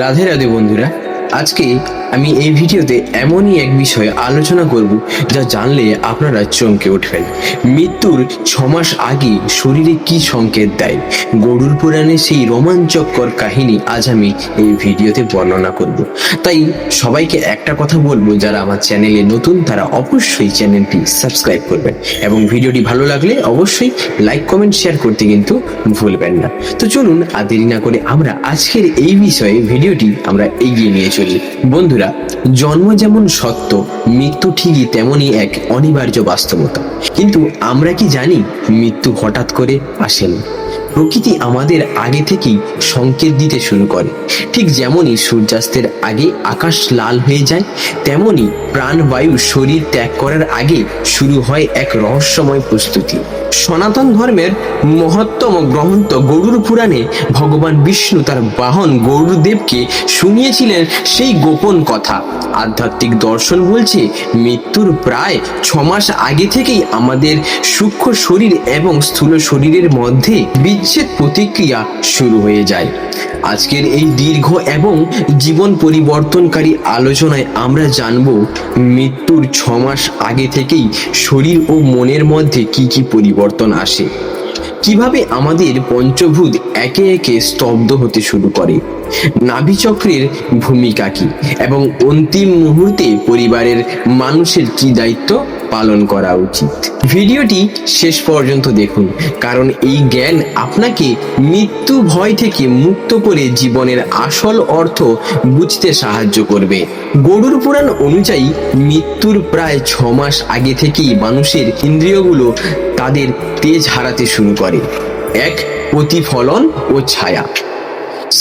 রাধে রাধে বন্ধুরা, আজকে আমি এই ভিডিওতে এমনই এক বিষয়ে আলোচনা করব যা জানলে আপনারা চমকে উঠবেন। মৃত্যুর 6 মাস আগে শরীরে কি সংকেত দেয়, গরুর পুরাণে সেই রোমাঞ্চকর কাহিনী আজ আমি এই ভিডিওতে বর্ণনা করব। তাই সবাইকে একটা কথা বলবো, যারা আমার চ্যানেলে নতুন তারা অবশ্যই চ্যানেলটি সাবস্ক্রাইব করবেন এবং ভিডিওটি ভালো লাগলে অবশ্যই লাইক কমেন্ট শেয়ার করতে কিন্তু ভুলবেন না। তো চলুন আর দেরি না করে আমরা আজকের এই বিষয়ে ভিডিওটি আমরা এগিয়ে নিয়ে চলি। বন্ধুরা, জন্ম যেমন সত্য, মৃত্যু ঠিকই তেমনই এক অনিবার্য বাস্তবতা। কিন্তু আমরা কি জানি মৃত্যু হঠাৎ করে আসে না। প্রকৃতি আমাদের আগে থেকেই সংকেত দিতে শুরু করে। ঠিক যেমনই সূর্যাস্তের আগে আকাশ লাল হয়ে যায়, তেমনি প্রাণবায়ু শরীর ত্যাগ করার আগে শুরু হয় এক রহস্যময় প্রস্তুতি। সনাতন ধর্মের মহত্তম গ্রন্থ গরুর পুরাণে ভগবান বিষ্ণু তার বাহন গরুদেবকে শুনিয়েছিলেন সেই গোপন কথা। আধ্যাত্মিক দর্শন বলছে মৃত্যুর প্রায় 6 মাস আগে থেকেই আমাদের সূক্ষ্ম শরীর এবং স্থূল শরীরের মধ্যে বিচ্ছেদ প্রতিক্রিয়া শুরু হয়ে যায়। আজকের এই দীর্ঘ এবং জীবন পরিবর্তনকারী আলোচনায় আমরা জানব মৃত্যুর 6 মাস আগে থেকেই শরীর ও মনের মধ্যে কি কি পরিবর্তন আসে, কিভাবে আমাদের পঞ্চভূত একে একে স্তব্ধ হতে শুরু করে, নাভিচক্রের ভূমিকা কি এবং অন্তিম মুহূর্তে পরিবারের মানুষের কি দায়িত্ব পালন করা উচিত। ভিডিওটি শেষ পর্যন্ত দেখুন, কারণ এই জ্ঞান আপনাকে মৃত্যু ভয় থেকে মুক্ত করে জীবনের আসল অর্থ বুঝতে সাহায্য করবে। গরুর পুরাণ অনুযায়ী মৃত্যুর প্রায় 6 মাস আগে থেকেই মানুষের ইন্দ্রিয়গুলো তাদের তেজ হারাতে শুরু করে। এক, প্রতিফলন ও ছায়া।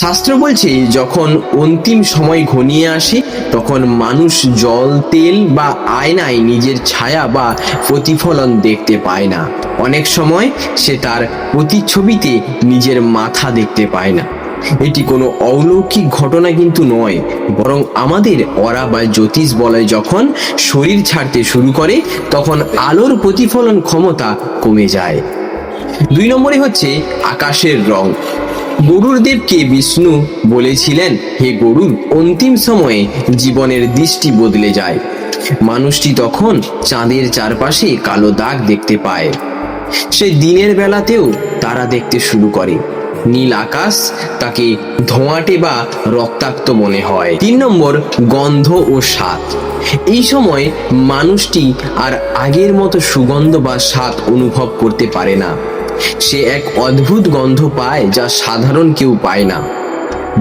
শাস্ত্র বলছে যখন অন্তিম সময় ঘনিয়ে আসে তখন মানুষ জল, তেল বা আয়নায় নিজের ছায়া বা প্রতিফলন দেখতে পায় না। অনেক সময় সে তার প্রতিচ্ছবিতে নিজের মাথা দেখতে পায় না। এটি কোনো অলৌকিক ঘটনা কিন্তু নয়, বরং আমাদের অরা বা জ্যোতিষ বলয় যখন শরীর ছাড়তে শুরু করে তখন আলোর প্রতিফলন ক্ষমতা কমে যায়। 2 নম্বরে হচ্ছে আকাশের রং। গরুর দেবকে বিষ্ণু বলেছিলেন, হে গরুর, অন্তিম সময়ে জীবনের দৃষ্টি বদলে যায়। মানুষটি তখন চাঁদের চারপাশে কালো দাগ দেখতে পায়। সে দিনের বেলাতেও তারা দেখতে শুরু করে। নীল আকাশ তাকে ধোঁয়াটে বা রক্তাক্ত মনে হয়। 3 নম্বর, গন্ধ ও স্বাদ। এই সময় মানুষটি আর আগের মতো সুগন্ধ বা স্বাদ অনুভব করতে পারে না। সে এক অদ্ভুত গন্ধ পায় যা সাধারণ কেউ পায় না।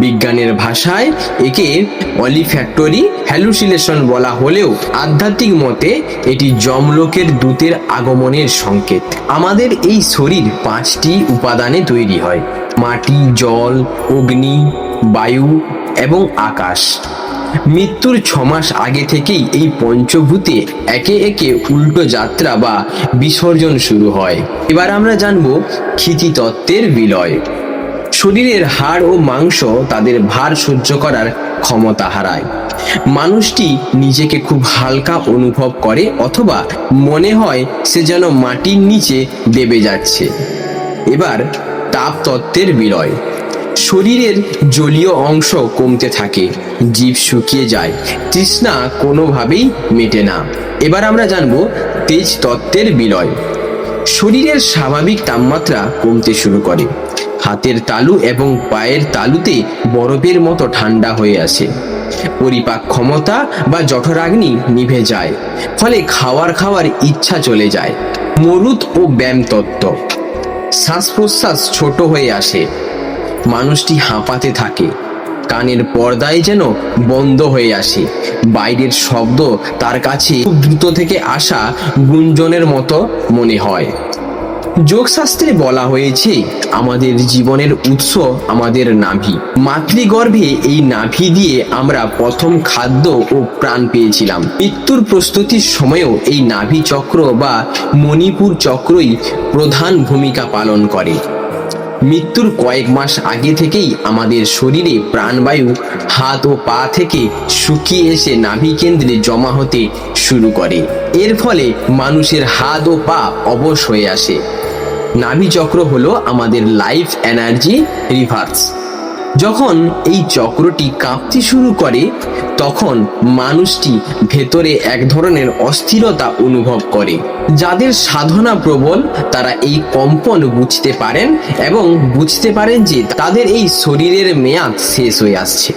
বিজ্ঞানের ভাষায় একে অলিফ্যাক্টরি হ্যালুসিনেশন বলা হলেও আধ্যাত্মিক মতে এটি যমলোকের দূতের আগমনের সংকেত। আমাদের এই শরীর 5টি উপাদানে তৈরি হয়: মাটি, জল, অগ্নি, বায়ু এবং আকাশ। মৃত্যুর 6 মাস আগে থেকেই এই পঞ্চভূতে একে একে উল্টো যাত্রা বা বিসর্জন শুরু হয়। এবার আমরা জানব ক্ষিতিতত্ত্বের বিলয়। শরীরের হাড় ও মাংস তাদের ভার সহ্য করার ক্ষমতা হারায়। মানুষটি নিজেকে খুব হালকা অনুভব করে অথবা মনে হয় সে যেন মাটির নিচে দেবে যাচ্ছে। এবার তাপতত্ত্বের বিলয়। শরীরের জলীয় অংশ কমতে থাকে, জীব শুকিয়ে যায়, তৃষ্ণা কোনোভাবেই মেটে না। এবার আমরা জানব তেজ তত্ত্বের বিলয়। শরীরের স্বাভাবিক তাপমাত্রা কমতে শুরু করে। হাতের তালু এবং পায়ের তালুতে বরফের মতো ঠান্ডা হয়ে আসে। পরিপাক ক্ষমতা বা জঠরাগ্নি নিভে যায়, ফলে খাওয়ার ইচ্ছা চলে যায়। মরুত ও ব্যায়াম তত্ত্ব। শ্বাস প্রশ্বাস ছোট হয়ে আসে, মানুষটি হাঁপাতে থাকে, কানের পর্দায় যেন বন্ধ হয়ে আসে, বাইরের শব্দ তার কাছে খুব দ্রুত থেকে আসা গুঞ্জনের মতো মনে হয়। যোগশাস্ত্রে বলা হয়েছে আমাদের জীবনের উৎস আমাদের নাভি। মাতৃগর্ভে এই নাভি দিয়ে আমরা প্রথম খাদ্য ও প্রাণ পেয়েছিলাম। মৃত্যুর প্রস্তুতির সময়ও এই নাভি চক্র বা মণিপুর চক্রই প্রধান ভূমিকা পালন করে। মৃত্যুর কয়েক মাস আগে থেকেই আমাদের শরীরে প্রাণবায়ু হাত ও পা থেকে শুকিয়ে এসে নাভি কেন্দ্রে জমা হতে শুরু করে। এর ফলে মানুষের হাত ও পা অবশ হয়ে আসে। নাভি চক্র হলো আমাদের লাইফ এনার্জি রিভার্স। যখন এই চক্রটি কাঁপতে শুরু করে তখন মানুষটি ভেতরে এক ধরনের অস্থিরতা অনুভব করে। যাদের সাধনা প্রবল তারা এই কম্পন বুঝতে পারেন এবং বুঝতে পারেন যে তাদের এই শরীরের মেয়াদ শেষ হয়ে আসছে।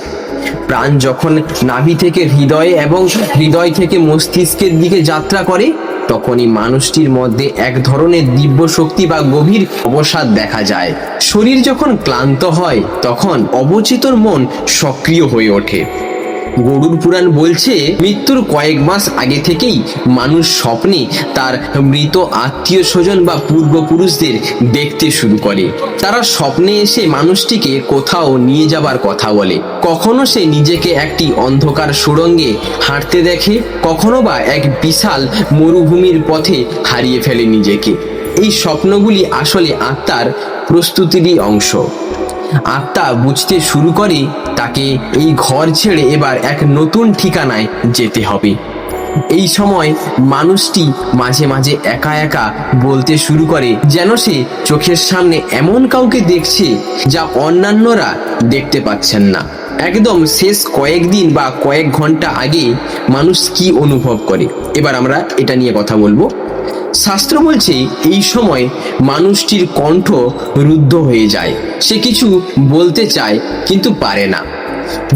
প্রাণ যখন নাভি থেকে হৃদয়ে এবং হৃদয় থেকে মস্তিষ্কের দিকে যাত্রা করে তখনই মানুষটির মধ্যে এক ধরনের দিব্য শক্তি বা গভীর অবসাদ দেখা যায়। শরীর যখন ক্লান্ত হয় তখন অবচেতন মন সক্রিয় হয়ে ওঠে। গরুড় পুরাণ বলছে মৃত্যুর কয়েক মাস আগে থেকেই মানুষ স্বপ্নে তার মৃত আত্মীয় স্বজন বা পূর্বপুরুষদের দেখতে শুরু করে। তারা স্বপ্নে এসে মানুষটিকে কোথাও নিয়ে যাবার কথা বলে। কখনো সে নিজেকে একটি অন্ধকার সুড়ঙ্গে হাঁটতে দেখে, কখনো বা এক বিশাল মরুভূমির পথে হারিয়ে ফেলে নিজেকে। এই স্বপ্নগুলি আসলে আত্মার প্রস্তুতিরই অংশ। আত্মা বুঝতে শুরু করে তাকে এই ঘর ছেড়ে এবার এক নতুন ঠিকানায় যেতে হবে। এই সময় মানুষটি মাঝে মাঝে একা একা বলতে শুরু করে, যেন সে চোখের সামনে এমন কাউকে দেখছে যা অন্যান্যরা দেখতে পাচ্ছেন না। একদম শেষ কয়েকদিন বা কয়েক ঘন্টা আগে মানুষ কি অনুভব করে, এবার আমরা এটা নিয়ে কথা বলবো। শাস্ত্র বলছে এই সময় মানুষটির কণ্ঠ রুদ্ধ হয়ে যায়, সে কিছু বলতে চায় কিন্তু পারে না।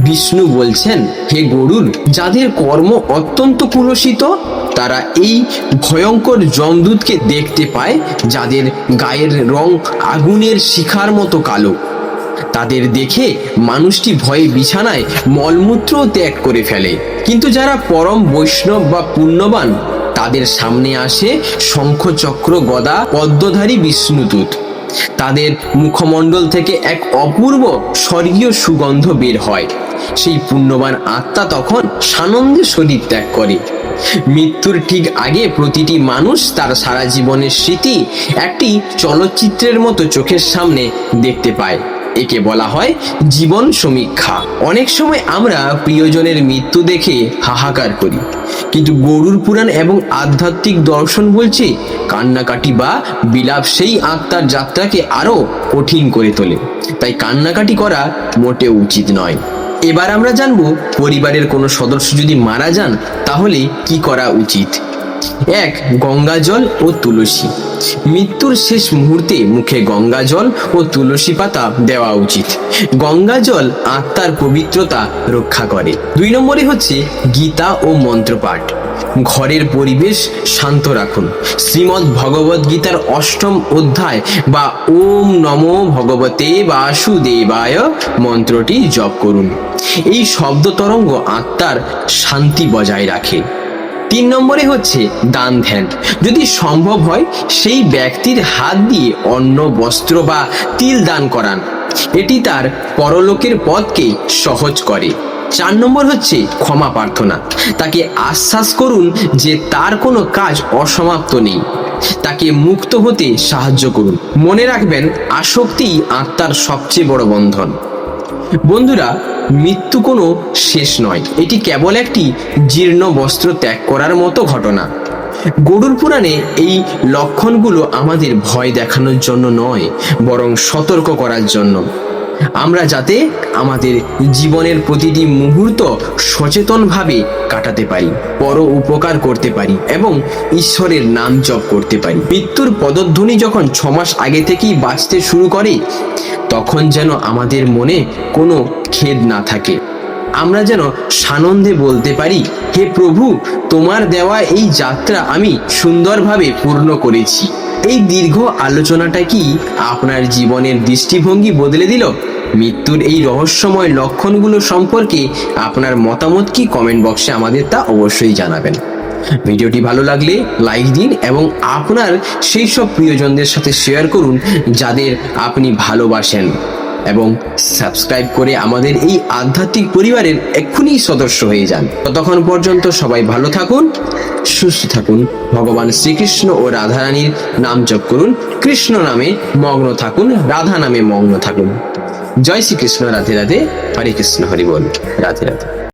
বিষ্ণু বলছেন, হে গরুড়, যাদের কর্ম অত্যন্ত কুলসিত তারা এই ভয়ঙ্কর যমদূতকে দেখতে পায়, যাদের গায়ের রং আগুনের শিখার মতো কালো। তাদের দেখে মানুষটি ভয়ে বিছানায় মলমূত্র ত্যাগ করে ফেলে। কিন্তু যারা পরম বৈষ্ণব বা পুণ্যবান তাদের সামনে আসে শঙ্খ চক্র গদা পদ্মধারী বিষ্ণুদূত। তাদের মুখমণ্ডল থেকে এক অপূর্ব স্বর্গীয় সুগন্ধ বের হয়। সেই পুণ্যবান আত্মা তখন সানন্দে শরীর ত্যাগ করে। মৃত্যুর ঠিক আগে প্রতিটি মানুষ তার সারা জীবনের স্মৃতি একটি চলচ্চিত্রের মতো চোখের সামনে দেখতে পায়। একে বলা হয় জীবন সমীক্ষা। অনেক সময় আমরা প্রিয়জনের মৃত্যু দেখে হাহাকার করি, কিন্তু গরুড় পুরাণ এবং আধ্যাত্মিক দর্শন বলছে কান্নাকাটি বা বিলাপ সেই আত্মার যাত্রাকে আরো কঠিন করে তোলে। তাই কান্নাকাটি করা মোটেও উচিত নয়। এবার আমরা জানবো পরিবারের কোনো সদস্য যদি মারা যান তাহলে কি করা উচিত। 1. গঙ্গা জল ও তুলসী। মৃত্যুর শেষ মুহূর্তে মুখে গঙ্গা জল ও তুলসী পাতা দেওয়া উচিত। গঙ্গা জল আত্মার পবিত্রতা রক্ষা করে। 2 নম্বরে হচ্ছে গীতা ও মন্ত্রপাঠ। ঘরের পরিবেশ শান্ত রাখুন। শ্রীমদ্ ভগবদ গীতার 8ম অধ্যায় বা ওম নমো ভগবতে বাসুদেবায় মন্ত্রটি জপ করুন। এই শব্দ তরঙ্গ আত্মার শান্তি বজায় রাখে। 3 নম্বরে হচ্ছে দান ধ্যান। যদি সম্ভব হয় সেই ব্যক্তির হাত দিয়ে অন্ন, বস্ত্র বা তিল দান করান। এটি তার পরলোকের পথকে সহজ করে। 4 নম্বর হচ্ছে ক্ষমা প্রার্থনা। তাকে আশ্বাস করুন যে তার কোনো কাজ অসমাপ্ত নেই। তাকে মুক্ত হতে সাহায্য করুন। মনে রাখবেন, আসক্তিই আত্মার সবচেয়ে বড় বন্ধন। বন্ধুরা, মৃত্যু কোনো শেষ নয়, এটি কেবল একটি জীর্ণ বস্ত্র ত্যাগ করার মতো ঘটনা। গরুড় পুরাণে এই লক্ষণগুলো আমাদের ভয় দেখানোর জন্য নয়, বরং সতর্ক করার জন্য। আমরা যাতে আমাদের জীবনের প্রতিটি মুহূর্ত সচেতনভাবে কাটাতে পারি, পর উপকার করতে পারি এবং ঈশ্বরের নাম জপ করতে পারি। মৃত্যুর পদধ্বনি যখন 6 মাস আগে থেকেই বাজতে শুরু করে তখন যেন আমাদের মনে কোনো খেদ না থাকে। আমরা যেন সানন্দে বলতে পারি, হে প্রভু, তোমার দেওয়া এই যাত্রা আমি সুন্দরভাবে পূর্ণ করেছি। এই দীর্ঘ আলোচনাটা কি আপনার জীবনের দৃষ্টিভঙ্গি বদলে দিল? মৃত্যুর এই রহস্যময় লক্ষণগুলো সম্পর্কে আপনার মতামত কি কমেন্ট বক্সে আমাদের তা অবশ্যই জানাবেন। ভিডিওটি ভালো লাগলে লাইক দিন এবং আপনার সেই সব প্রিয়জনদের সাথে শেয়ার করুন যাদের আপনি ভালোবাসেন, এবং সাবস্ক্রাইব করে আমাদের এই আধ্যাত্মিক পরিবারের এক্ষুনি সদস্য হয়ে যান। ততক্ষণ পর্যন্ত সবাই ভালো থাকুন, সুস্থ থাকুন। ভগবান শ্রীকৃষ্ণ ও রাধারানীর নাম জপ করুন। কৃষ্ণ নামে মগ্ন থাকুন, রাধা নামে মগ্ন থাকুন। জয় শ্রীকৃষ্ণ। রাধে রাধে। হরে কৃষ্ণ। হরি বল। রাধে রাধে।